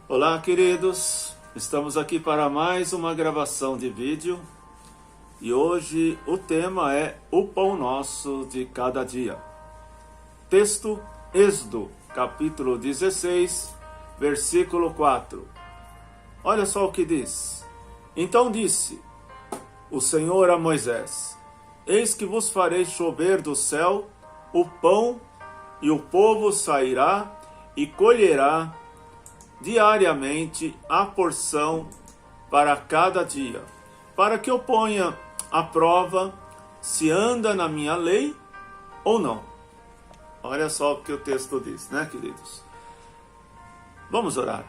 Olá, queridos, estamos aqui para mais uma gravação de vídeo e hoje o tema é o pão nosso de cada dia. Texto Êxodo, capítulo 16, versículo 4. Olha só o que diz. Então disse o Senhor a Moisés: Eis que vos farei chover do céu o pão, e o povo sairá e colherá diariamente a porção para cada dia, para que eu ponha à prova se anda na minha lei ou não. Olha só o que o texto diz, né, queridos? Vamos orar.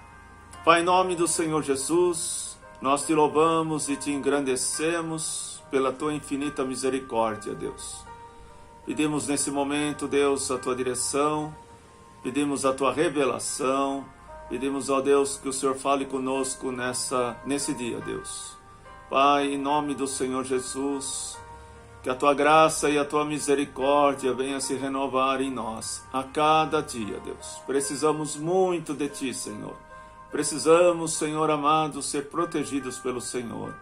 Pai, em nome do Senhor Jesus, nós te louvamos e te engrandecemos pela tua infinita misericórdia, Deus. Pedimos nesse momento, Deus, a tua direção, pedimos a tua revelação, pedimos, ó Deus, que o Senhor fale conosco nesse dia, Deus. Pai, em nome do Senhor Jesus, que a tua graça e a tua misericórdia venha se renovar em nós a cada dia, Deus. Precisamos muito de ti, Senhor. Precisamos, Senhor amado, ser protegidos pelo Senhor.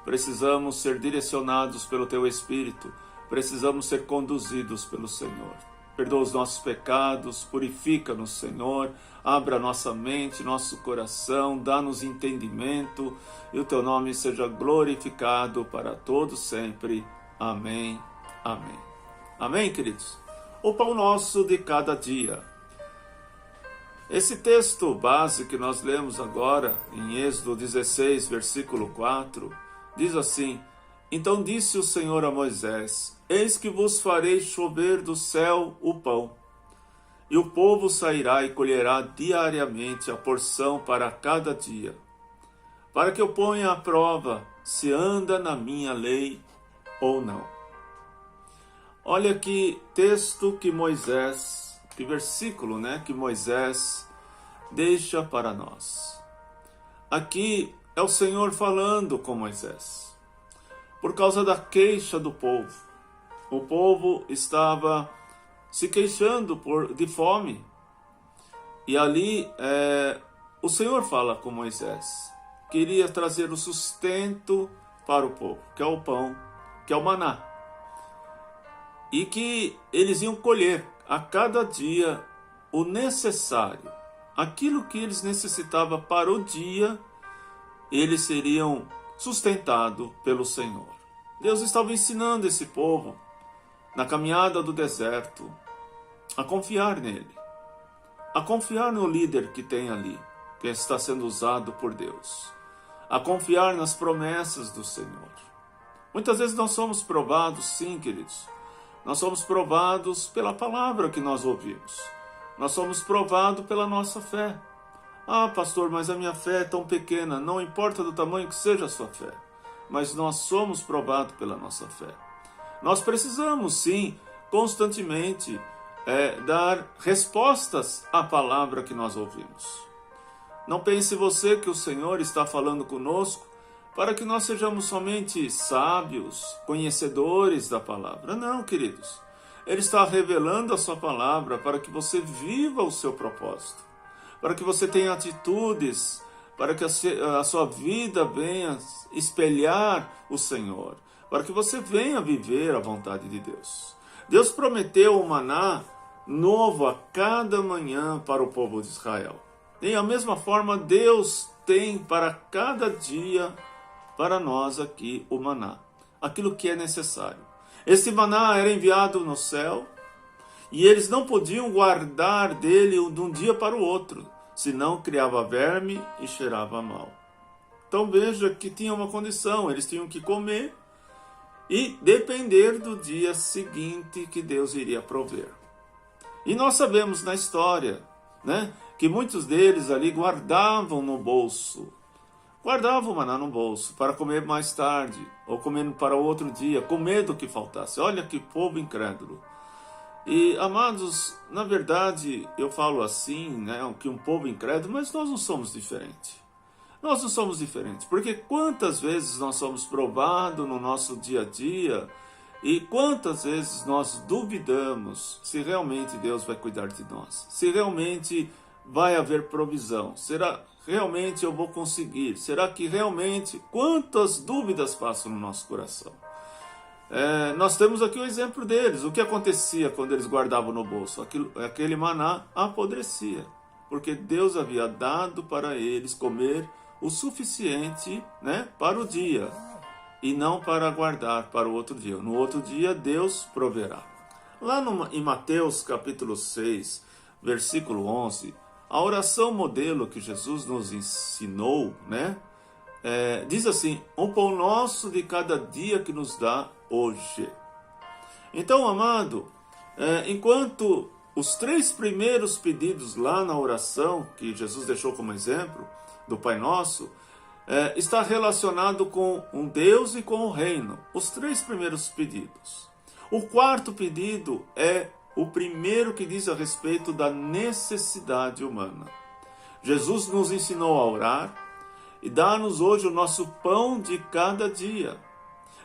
Precisamos ser direcionados pelo teu Espírito. Precisamos ser conduzidos pelo Senhor. Perdoa os nossos pecados, purifica-nos, Senhor, abra nossa mente, nosso coração, dá-nos entendimento, e o teu nome seja glorificado para todos sempre. Amém, amém. Amém, queridos? O pão nosso de cada dia. Esse texto base que nós lemos agora, em Êxodo 16, versículo 4, diz assim: Então disse o Senhor a Moisés: Eis que vos farei chover do céu o pão, e o povo sairá e colherá diariamente a porção para cada dia, para que eu ponha à prova se anda na minha lei ou não. Olha que texto que Moisés, que versículo, que Moisés deixa para nós. Aqui é o Senhor falando com Moisés, por causa da queixa do povo. O povo estava se queixando de fome. E ali o Senhor fala com Moisés. Queria trazer o sustento para o povo, que é o pão, que é o maná. E que eles iam colher a cada dia o necessário. Aquilo que eles necessitavam para o dia, eles seriam sustentados pelo Senhor. Deus estava ensinando esse povo, na caminhada do deserto, a confiar nele, a confiar no líder que tem ali, que está sendo usado por Deus, a confiar nas promessas do Senhor. Muitas vezes nós somos provados, sim, queridos, nós somos provados pela palavra que nós ouvimos, nós somos provados pela nossa fé. Ah, pastor, mas a minha fé é tão pequena. Não importa do tamanho que seja a sua fé, mas nós somos provados pela nossa fé. Nós precisamos, sim, constantemente dar respostas à palavra que nós ouvimos. Não pense você que o Senhor está falando conosco para que nós sejamos somente sábios, conhecedores da palavra. Não, queridos. Ele está revelando a sua palavra para que você viva o seu propósito, para que você tenha atitudes, para que a sua vida venha espelhar o Senhor, para que você venha viver a vontade de Deus. Deus prometeu o maná novo a cada manhã para o povo de Israel. E da mesma forma, Deus tem para cada dia, para nós aqui, o maná, aquilo que é necessário. Esse maná era enviado no céu, e eles não podiam guardar dele de um dia para o outro, senão criava verme e cheirava mal. Então veja que tinha uma condição, eles tinham que comer e depender do dia seguinte que Deus iria prover. E nós sabemos na história, que muitos deles ali guardavam no bolso, guardavam o maná no bolso para comer mais tarde, ou comer para outro dia, com medo que faltasse. Olha que povo incrédulo. E, amados, na verdade, eu falo assim, que um povo incrédulo, mas nós não somos diferentes. Nós não somos diferentes, porque quantas vezes nós somos provados no nosso dia a dia, e quantas vezes nós duvidamos se realmente Deus vai cuidar de nós, se realmente vai haver provisão? Será realmente eu vou conseguir? Será que realmente, quantas dúvidas passam no nosso coração? Nós temos aqui o exemplo deles. O que acontecia quando eles guardavam no bolso? Aquele maná apodrecia, porque Deus havia dado para eles comer o suficiente, né, para o dia, e não para guardar para o outro dia. No outro dia Deus proverá. Lá em Mateus capítulo 6, versículo 11, a oração modelo que Jesus nos ensinou, né, diz assim: o pão nosso de cada dia que nos dá hoje. Então, amado, enquanto os 3 primeiros pedidos lá na oração que Jesus deixou como exemplo do Pai Nosso, está relacionado com um Deus e com o reino. Os 3 primeiros pedidos. O 4º pedido é o primeiro que diz a respeito da necessidade humana. Jesus nos ensinou a orar e dá-nos hoje o nosso pão de cada dia.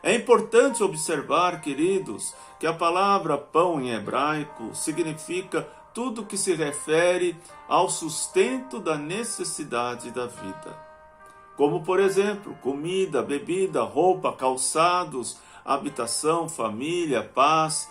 É importante observar, queridos, que a palavra pão em hebraico significa tudo que se refere ao sustento da necessidade da vida. Como, por exemplo, comida, bebida, roupa, calçados, habitação, família, paz,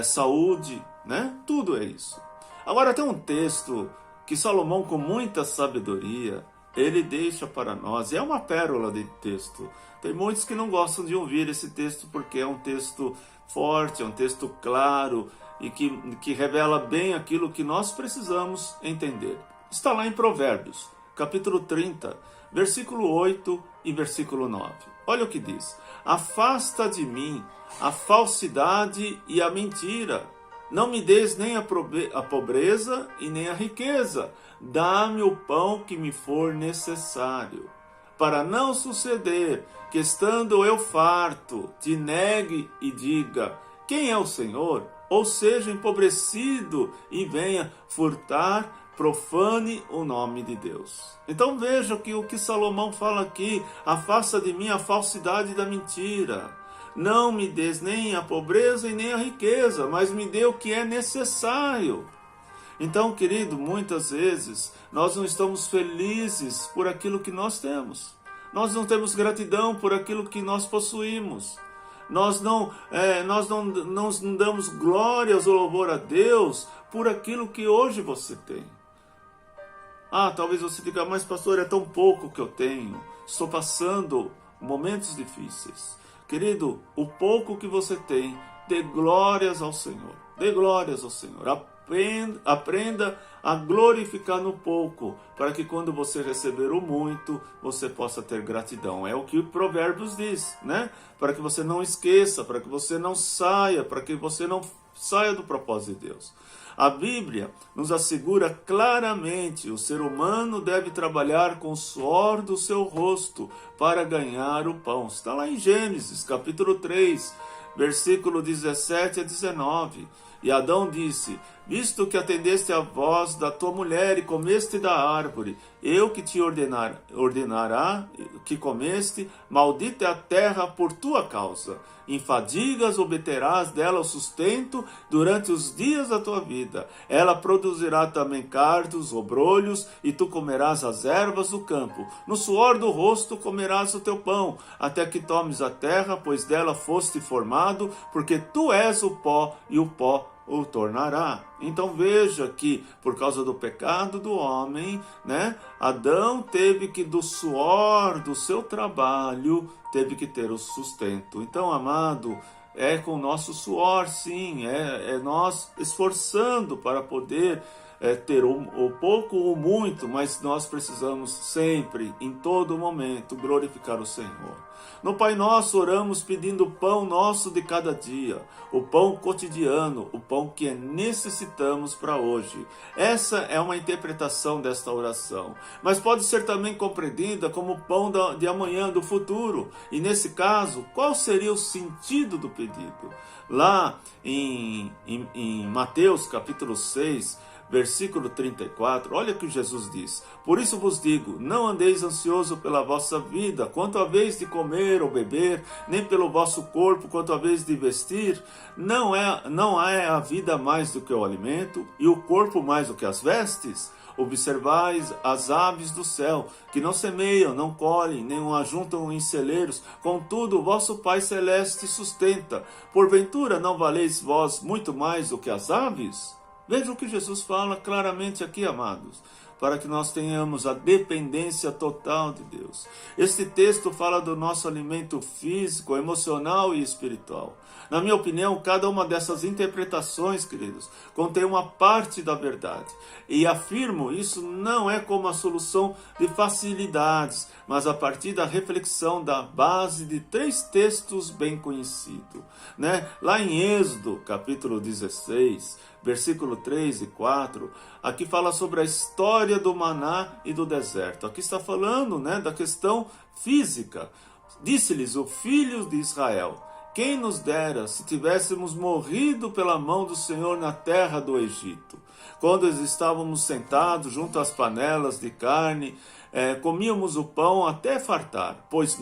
saúde, né? Tudo é isso. Agora tem um texto que Salomão, com muita sabedoria, ele deixa para nós, e é uma pérola de texto. Tem muitos que não gostam de ouvir esse texto porque é um texto forte, é um texto claro e que revela bem aquilo que nós precisamos entender. Está lá em Provérbios, capítulo 30, versículo 8 e versículo 9. Olha o que diz: afasta de mim a falsidade e a mentira. Não me des nem a pobreza e nem a riqueza. Dá-me o pão que me for necessário. Para não suceder que, estando eu farto, te negue e diga: quem é o Senhor? Ou seja, empobrecido e venha furtar, profane o nome de Deus. Então veja que o que Salomão fala aqui: afasta de mim a falsidade da mentira. Não me des nem a pobreza e nem a riqueza, mas me dê o que é necessário. Então, querido, muitas vezes nós não estamos felizes por aquilo que nós temos. Nós não temos gratidão por aquilo que nós possuímos. Nós não damos glórias ou louvor a Deus por aquilo que hoje você tem. Talvez você diga: mas pastor, é tão pouco que eu tenho. Estou passando momentos difíceis. Querido, o pouco que você tem, dê glórias ao Senhor. Dê glórias ao Senhor. Aprenda a glorificar no pouco, para que quando você receber o muito, você possa ter gratidão. É o que o Provérbios diz, né? Para que você não esqueça, para que você não saia, para que você não saia do propósito de Deus. A Bíblia nos assegura claramente: o ser humano deve trabalhar com o suor do seu rosto para ganhar o pão. Está lá em Gênesis, capítulo 3, versículo 17 a 19. E Adão disse: visto que atendeste à voz da tua mulher e comeste da árvore, eu que te ordenará que comeste, maldita é a terra por tua causa. Em fadigas obterás dela o sustento durante os dias da tua vida. Ela produzirá também cardos, obrolhos, e tu comerás as ervas do campo. No suor do rosto comerás o teu pão, até que tomes a terra, pois dela foste formado, porque tu és o pó, e o pó o tornará. Então veja que, por causa do pecado do homem, né, Adão teve que, do suor do seu trabalho, teve que ter o sustento. Então, amado, é com o nosso suor, sim, é nós esforçando para poder ter o pouco ou muito, mas nós precisamos sempre, em todo momento, glorificar o Senhor. No Pai Nosso oramos pedindo o pão nosso de cada dia, o pão cotidiano, o pão que necessitamos para hoje. Essa é uma interpretação desta oração, mas pode ser também compreendida como o pão de amanhã, do futuro. E nesse caso, qual seria o sentido do pedido? Lá em Mateus capítulo 6, versículo 34, olha o que Jesus diz: por isso vos digo, não andeis ansioso pela vossa vida, quanto à vez de comer ou beber, nem pelo vosso corpo, quanto à vez de vestir. Não é a vida mais do que o alimento, e o corpo mais do que as vestes? Observais as aves do céu, que não semeiam, não colhem, nem ajuntam em celeiros, contudo o vosso Pai Celeste sustenta. Porventura não valeis vós muito mais do que as aves? Veja o que Jesus fala claramente aqui, amados, para que nós tenhamos a dependência total de Deus. Este texto fala do nosso alimento físico, emocional e espiritual. Na minha opinião, cada uma dessas interpretações, queridos, contém uma parte da verdade. E afirmo, isso não é como a solução de facilidades, mas a partir da reflexão da base de 3 textos bem conhecidos. Lá em Êxodo, capítulo 16, versículo 3 e 4, aqui fala sobre a história do maná e do deserto. Aqui está falando da questão física. Disse-lhes o filho de Israel: quem nos dera se tivéssemos morrido pela mão do Senhor na terra do Egito, quando estávamos sentados junto às panelas de carne, comíamos o pão até fartar, pois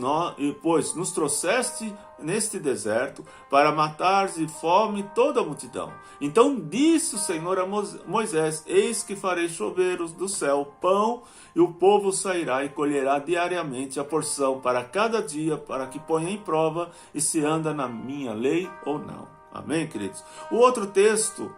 nos trouxeste neste deserto para matar de fome toda a multidão. Então disse o Senhor a Moisés: eis que farei chover do céu pão, e o povo sairá e colherá diariamente a porção para cada dia, para que ponha em prova e se anda na minha lei ou não. Amém, queridos? O outro texto,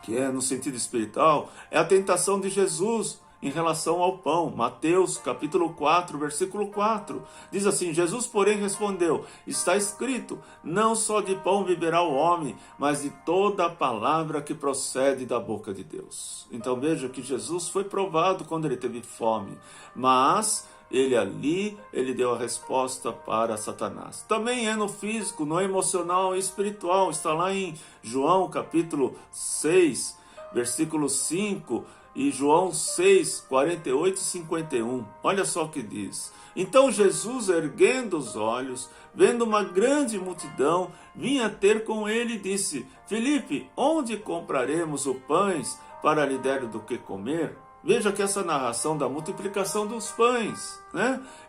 que é no sentido espiritual, é a tentação de Jesus em relação ao pão. Mateus capítulo 4, versículo 4. Diz assim: Jesus, porém, respondeu: está escrito, não só de pão viverá o homem, mas de toda a palavra que procede da boca de Deus. Então veja que Jesus foi provado quando ele teve fome, mas ele deu a resposta para Satanás. Também é no físico, no emocional e espiritual. Está lá em João capítulo 6, versículo 5, e João 6, 48 e 51. Olha só o que diz: então Jesus, erguendo os olhos, vendo uma grande multidão, vinha ter com ele e disse: Filipe, onde compraremos o pães para lhe der do que comer? Veja que essa narração da multiplicação dos pães,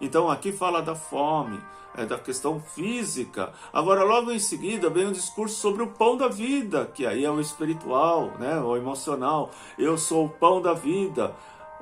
Então aqui fala da fome, da questão física. Agora logo em seguida vem um discurso sobre o pão da vida, que aí é o espiritual, o emocional. Eu sou o pão da vida.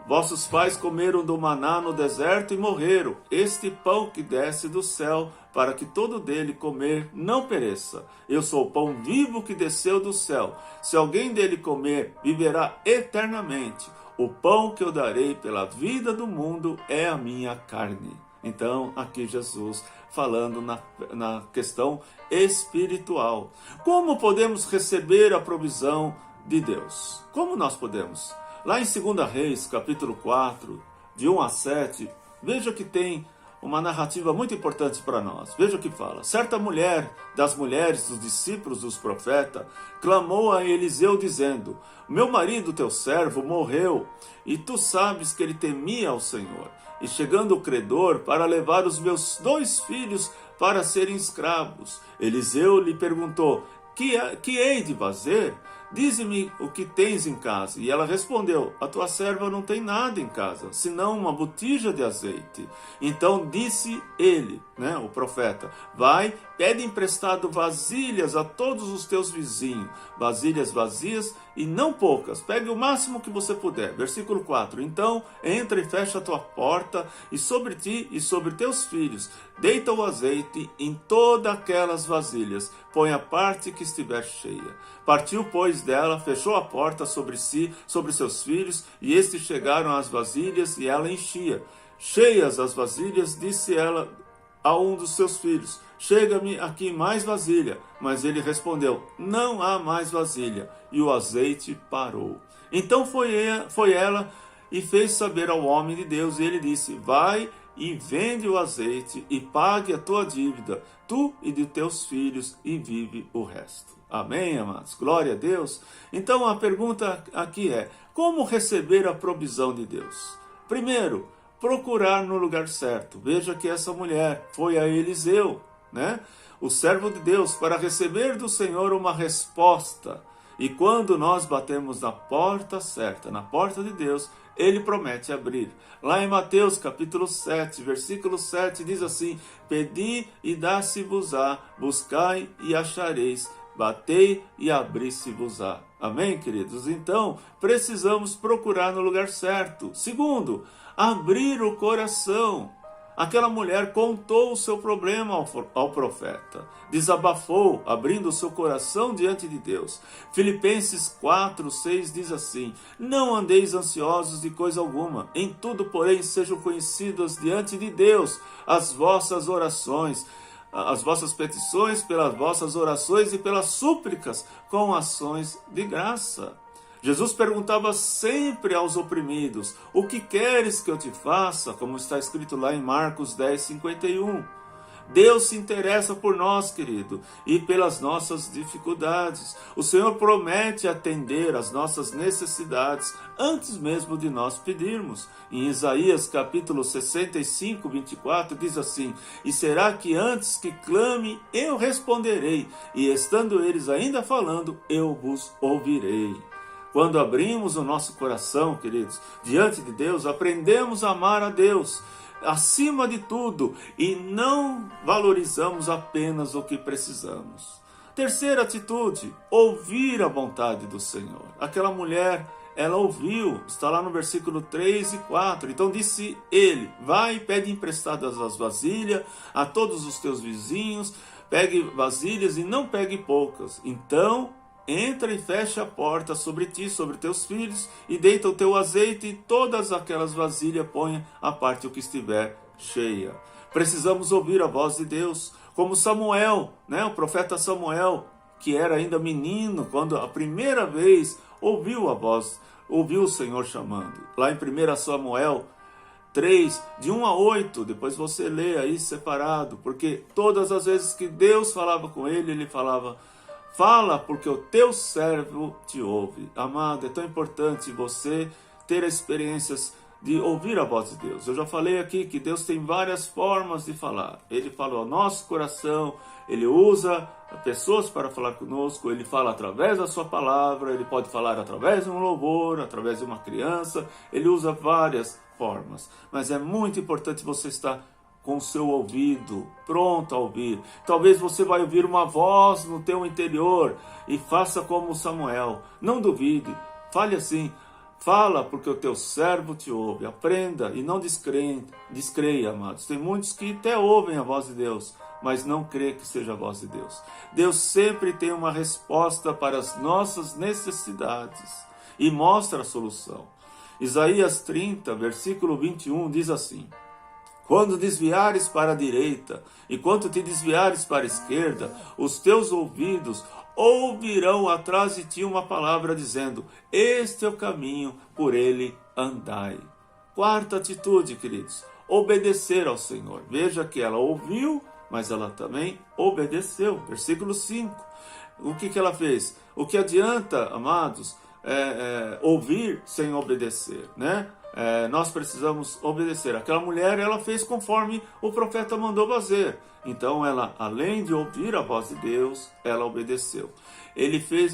Vossos pais comeram do maná no deserto e morreram. Este pão que desce do céu, para que todo dele comer não pereça. Eu sou o pão vivo que desceu do céu. Se alguém dele comer, viverá eternamente. O pão que eu darei pela vida do mundo é a minha carne. Então, aqui Jesus falando na questão espiritual. Como podemos receber a provisão de Deus? Como nós podemos? Lá em 2 Reis, capítulo 4, de 1 a 7, veja que tem uma narrativa muito importante para nós. Veja o que fala. Certa mulher das mulheres dos discípulos dos profetas clamou a Eliseu dizendo: meu marido, teu servo, morreu, e tu sabes que ele temia ao Senhor. E chegando o credor para levar os meus 2 filhos para serem escravos, Eliseu lhe perguntou: que hei de fazer? Dize-me o que tens em casa. E ela respondeu: a tua serva não tem nada em casa, senão uma botija de azeite. Então disse ele, o profeta: vai, pede emprestado vasilhas a todos os teus vizinhos, vasilhas vazias e não poucas, pegue o máximo que você puder. Versículo 4, então entra e fecha a tua porta, e sobre ti e sobre teus filhos deita o azeite em todas aquelas vasilhas, põe a parte que estiver cheia. Partiu, pois, dela, fechou a porta sobre si, sobre seus filhos, e estes chegaram às vasilhas, e ela enchia. Cheias as vasilhas, disse ela a um dos seus filhos: chega-me aqui mais vasilha. Mas ele respondeu: não há mais vasilha. E o azeite parou. Então foi ela e fez saber ao homem de Deus, e ele disse: vai e vende o azeite e pague a tua dívida, tu e de teus filhos, e vive o resto. Amém, amados? Glória a Deus. Então a pergunta aqui é: como receber a provisão de Deus? Primeiro, procurar no lugar certo. Veja que essa mulher foi a Eliseu, o servo de Deus, para receber do Senhor uma resposta. E quando nós batemos na porta certa, na porta de Deus, ele promete abrir. Lá em Mateus capítulo 7, versículo 7, diz assim: pedi e dá-se-vos-á, buscai e achareis, batei e abri-se-vos-á. Amém, queridos? Então, precisamos procurar no lugar certo. Segundo, abrir o coração. Aquela mulher contou o seu problema ao profeta, desabafou, abrindo o seu coração diante de Deus. Filipenses 4:6 diz assim: não andeis ansiosos de coisa alguma, em tudo, porém, sejam conhecidas diante de Deus as vossas orações, as vossas petições, pelas vossas orações e pelas súplicas, com ações de graça. Jesus perguntava sempre aos oprimidos: o que queres que eu te faça? Como está escrito lá em Marcos 10:51. Deus se interessa por nós, querido, e pelas nossas dificuldades. O Senhor promete atender às nossas necessidades antes mesmo de nós pedirmos. Em Isaías capítulo 65:24 diz assim: e será que antes que clame, eu responderei, e estando eles ainda falando, eu vos ouvirei. Quando abrimos o nosso coração, queridos, diante de Deus, aprendemos a amar a Deus acima de tudo e não valorizamos apenas o que precisamos. Terceira atitude, ouvir a vontade do Senhor. Aquela mulher, ela ouviu, está lá no versículo 3 e 4. Então disse ele: vai e pede emprestadas as vasilhas a todos os teus vizinhos, pegue vasilhas e não pegue poucas. Então entra e fecha a porta sobre ti, sobre teus filhos, e deita o teu azeite, e todas aquelas vasilhas ponha à parte o que estiver cheia. Precisamos ouvir a voz de Deus, como Samuel, o profeta Samuel, que era ainda menino, quando a primeira vez ouviu a voz, ouviu o Senhor chamando. Lá em 1 Samuel 3, de 1 a 8, depois você lê aí separado, porque todas as vezes que Deus falava com ele, ele falava: fala, porque o teu servo te ouve. Amado, é tão importante você ter experiências de ouvir a voz de Deus. Eu já falei aqui que Deus tem várias formas de falar. Ele fala ao nosso coração, Ele usa pessoas para falar conosco, Ele fala através da sua palavra, Ele pode falar através de um louvor, através de uma criança, Ele usa várias formas. Mas é muito importante você estar com o seu ouvido pronto a ouvir. Talvez você vai ouvir uma voz no teu interior e faça como Samuel. Não duvide, fale assim: fala, porque o teu servo te ouve. Aprenda e não descreia, amados. Tem muitos que até ouvem a voz de Deus, mas não crê que seja a voz de Deus. Deus sempre tem uma resposta para as nossas necessidades e mostra a solução. Isaías 30, versículo 21 diz assim: quando desviares para a direita, e quando te desviares para a esquerda, os teus ouvidos ouvirão atrás de ti uma palavra dizendo: este é o caminho, por ele andai. Quarta atitude, queridos, obedecer ao Senhor. Veja que ela ouviu, mas ela também obedeceu. Versículo 5. O que ela fez? O que adianta, amados, ouvir sem obedecer, nós precisamos obedecer. Aquela mulher, ela fez conforme o profeta mandou fazer. Então ela, além de ouvir a voz de Deus, ela obedeceu.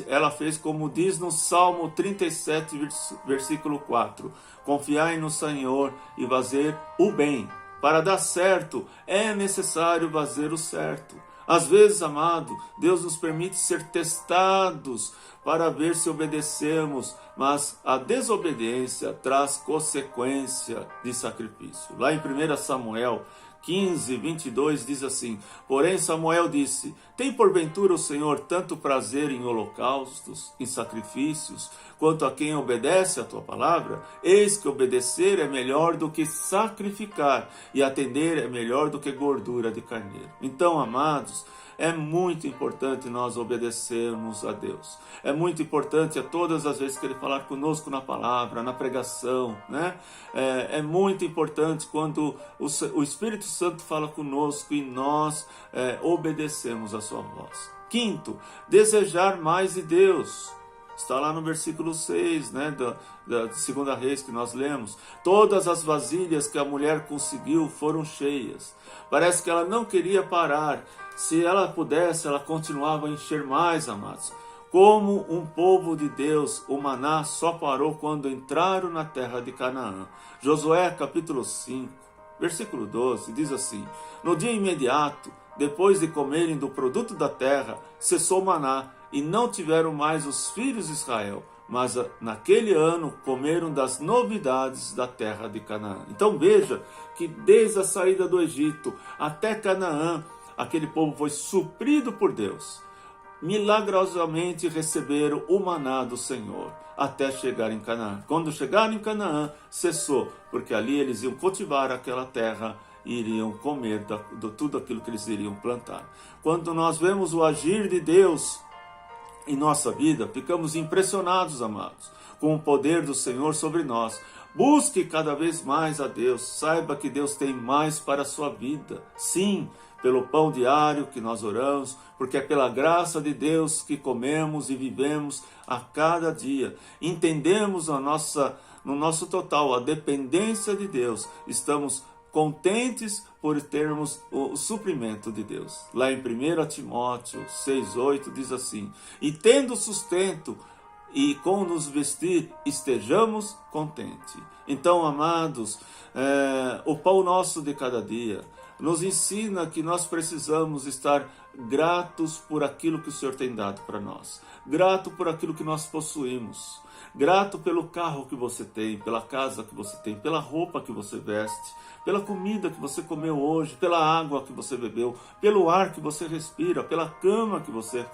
Ela fez como diz no Salmo 37, versículo 4: confiai no Senhor e fazer o bem. Para dar certo, é necessário fazer o certo. Às vezes, amado, Deus nos permite ser testados para ver se obedecemos, mas a desobediência traz consequência de sacrifício. Lá em 1 Samuel 15, 22 diz assim: porém Samuel disse: tem porventura o Senhor tanto prazer em holocaustos, em sacrifícios, quanto a quem obedece a tua palavra? Eis que obedecer é melhor do que sacrificar, e atender é melhor do que gordura de carneiro. Então, amados, é muito importante nós obedecermos a Deus. É muito importante a todas as vezes que Ele falar conosco na palavra, na pregação, É muito importante quando o Espírito Santo fala conosco e nós obedecemos a sua voz. Quinto, desejar mais de Deus. Está lá no versículo 6, da segunda Reis que nós lemos. Todas as vasilhas que a mulher conseguiu foram cheias. Parece que ela não queria parar. Se ela pudesse, ela continuava a encher mais, amados. Como um povo de Deus, o maná só parou quando entraram na terra de Canaã. Josué capítulo 5, versículo 12, diz assim: no dia imediato, depois de comerem do produto da terra, cessou o maná, e não tiveram mais os filhos de Israel, mas naquele ano comeram das novidades da terra de Canaã. Então veja que desde a saída do Egito até Canaã, aquele povo foi suprido por Deus. Milagrosamente receberam o maná do Senhor até chegar em Canaã. Quando chegaram em Canaã, cessou, porque ali eles iam cultivar aquela terra e iriam comer de tudo aquilo que eles iriam plantar. Quando nós vemos o agir de Deus em nossa vida, ficamos impressionados, amados, com o poder do Senhor sobre nós. Busque cada vez mais a Deus, saiba que Deus tem mais para a sua vida. Sim, pelo pão diário que nós oramos, porque é pela graça de Deus que comemos e vivemos a cada dia. Entendemos no nosso total a dependência de Deus. Estamos contentes por termos o suprimento de Deus. Lá em 1 Timóteo 6,8 diz assim: e tendo sustento e com nos vestir, estejamos contentes. Então, amados, o pão nosso de cada dia nos ensina que nós precisamos estar gratos por aquilo que o Senhor tem dado para nós, grato por aquilo que nós possuímos, grato pelo carro que você tem, pela casa que você tem, pela roupa que você veste, pela comida que você comeu hoje, pela água que você bebeu, pelo ar que você respira, pela cama que você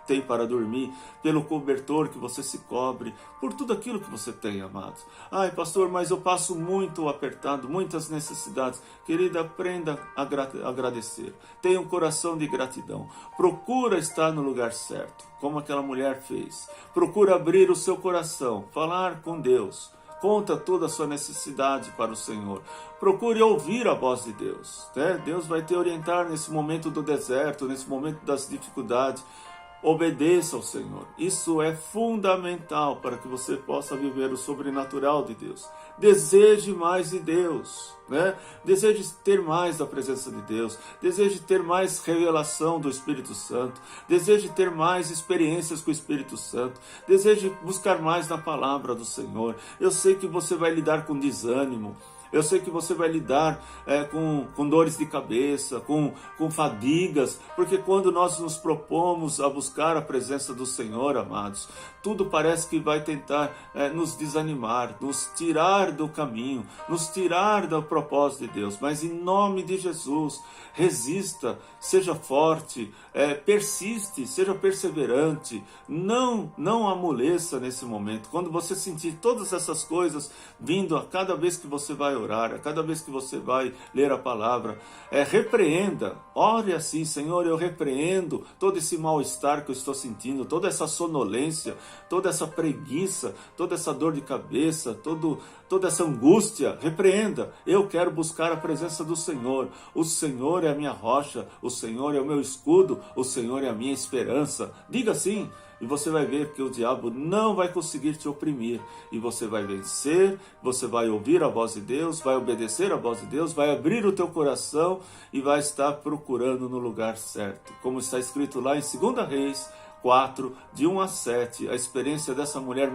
tem para dormir, pelo cobertor que você se cobre, por tudo aquilo que você tem, amados. Ai, pastor, mas eu passo muito apertado, muitas necessidades. Querida, aprenda a agradecer. Tenha um coração de gratidão. Procura estar no lugar certo, como aquela mulher fez. Procura abrir o seu coração, falar com Deus. Conta toda a sua necessidade para o Senhor. Procure ouvir a voz de Deus. Né? Deus vai te orientar nesse momento do deserto, nesse momento das dificuldades. Obedeça ao Senhor. Isso é fundamental para que você possa viver o sobrenatural de Deus. Deseje mais de Deus, né? Deseje ter mais da presença de Deus. Deseje ter mais revelação do Espírito Santo. Deseje ter mais experiências com o Espírito Santo. Deseje buscar mais na palavra do Senhor. Eu sei que você vai lidar com desânimo. Eu sei que você vai lidar com dores de cabeça, com fadigas, porque quando nós nos propomos a buscar a presença do Senhor, amados, tudo parece que vai tentar nos desanimar, nos tirar do caminho, nos tirar do propósito de Deus. Mas em nome de Jesus, resista, seja forte, persiste, seja perseverante, não amoleça nesse momento. Quando você sentir todas essas coisas vindo a cada vez que você vai orar, a cada vez que você vai ler a palavra, repreenda, ore assim: Senhor, eu repreendo todo esse mal-estar que eu estou sentindo, toda essa sonolência, toda essa preguiça, toda essa dor de cabeça, toda essa angústia. Repreenda. Eu quero buscar a presença do Senhor. O Senhor é a minha rocha, o Senhor é o meu escudo, o Senhor é a minha esperança. Diga assim, e você vai ver que o diabo não vai conseguir te oprimir, e você vai vencer, você vai ouvir a voz de Deus, vai obedecer a voz de Deus, vai abrir o teu coração e vai estar procurando no lugar certo, como está escrito lá em 2 Reis 4, de 1 a 7, a experiência dessa mulher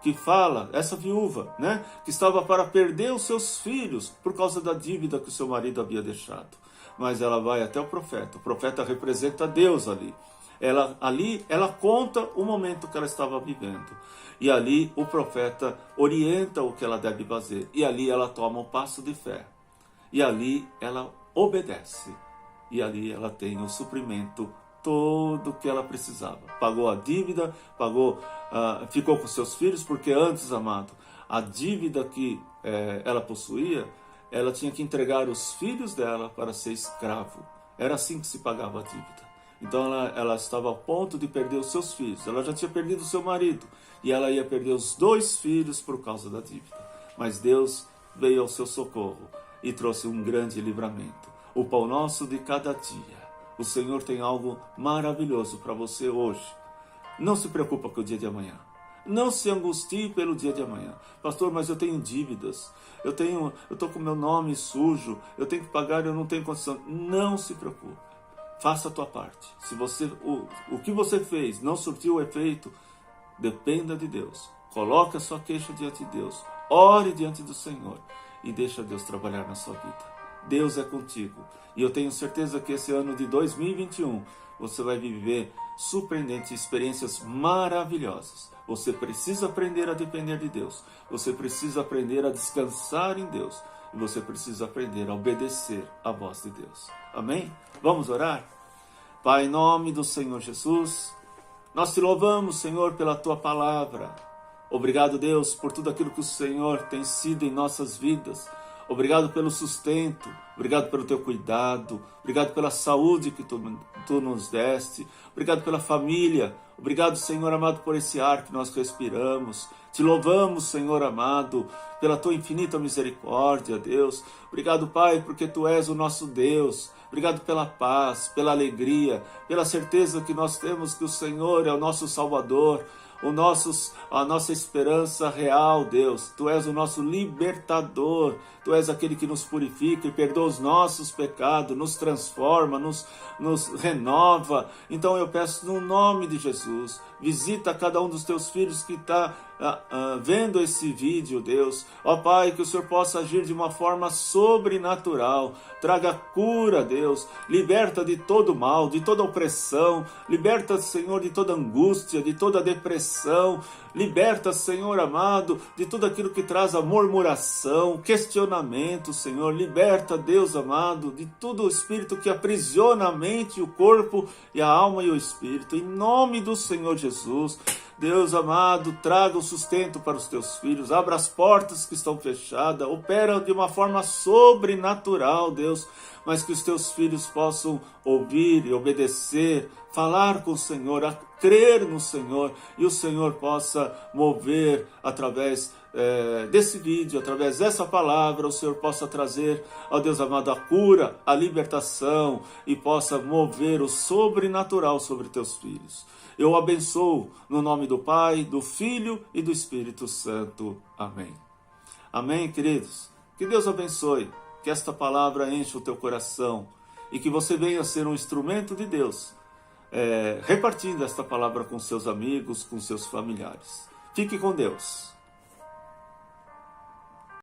que fala, essa viúva, né, que estava para perder os seus filhos por causa da dívida que o seu marido havia deixado, mas ela vai até o profeta representa Deus ali. Ela conta o momento que ela estava vivendo. E ali o profeta orienta o que ela deve fazer. E ali ela toma um passo de fé. E ali ela obedece. E ali ela tem o suprimento todo que ela precisava. Pagou a dívida, ficou com seus filhos, porque antes, amado, a dívida que ela possuía, ela tinha que entregar os filhos dela para ser escravo. Era assim que se pagava a dívida. Então ela estava ao ponto de perder os seus filhos. Ela já tinha perdido o seu marido. E ela ia perder os 2 filhos por causa da dívida. Mas Deus veio ao seu socorro e trouxe um grande livramento. O pão nosso de cada dia. O Senhor tem algo maravilhoso para você hoje. Não se preocupa com o dia de amanhã. Não se angustie pelo dia de amanhã. Pastor, mas eu tenho dívidas. Eu estou com meu nome sujo. Eu tenho que pagar, eu não tenho condição. Não se preocupe. Faça a tua parte. Se o que você fez não surtiu o efeito, dependa de Deus. Coloque a sua queixa diante de Deus. Ore diante do Senhor e deixa Deus trabalhar na sua vida. Deus é contigo. E eu tenho certeza que esse ano de 2021 você vai viver surpreendentes experiências maravilhosas. Você precisa aprender a depender de Deus. Você precisa aprender a descansar em Deus. E você precisa aprender a obedecer à voz de Deus. Amém? Vamos orar? Pai, em nome do Senhor Jesus, nós te louvamos, Senhor, pela Tua palavra. Obrigado, Deus, por tudo aquilo que o Senhor tem sido em nossas vidas. Obrigado pelo sustento, obrigado pelo Teu cuidado, obrigado pela saúde que Tu nos deste, obrigado pela família, obrigado, Senhor amado, por esse ar que nós respiramos. Te louvamos, Senhor amado, pela Tua infinita misericórdia, Deus. Obrigado, Pai, porque Tu és o nosso Deus. Obrigado pela paz, pela alegria, pela certeza que nós temos que o Senhor é o nosso Salvador, a nossa esperança real, Deus. Tu és o nosso libertador, Tu és aquele que nos purifica e perdoa os nossos pecados, nos transforma, nos renova. Então eu peço no nome de Jesus, visita cada um dos Teus filhos que está vendo esse vídeo, Deus. Ó Pai, que o Senhor possa agir de uma forma sobrenatural, traga cura, Deus, liberta de todo mal, de toda opressão, liberta, Senhor, de toda angústia, de toda depressão, liberta, Senhor amado, de tudo aquilo que traz a murmuração, questionamento, Senhor, liberta, Deus amado, de todo o espírito que aprisiona a mente, o corpo e a alma e o espírito, em nome do Senhor Jesus. Deus amado, traga o sustento para os Teus filhos, abra as portas que estão fechadas, opera de uma forma sobrenatural, Deus, mas que os Teus filhos possam ouvir e obedecer, falar com o Senhor, a crer no Senhor, e o Senhor possa mover através desse vídeo, através dessa palavra, o Senhor possa trazer, ó Deus amado, a cura, a libertação, e possa mover o sobrenatural sobre Teus filhos. Eu abençoo no nome do Pai, do Filho e do Espírito Santo. Amém. Amém, queridos? Que Deus abençoe, que esta palavra enche o teu coração e que você venha ser um instrumento de Deus, repartindo esta palavra com seus amigos, com seus familiares. Fique com Deus.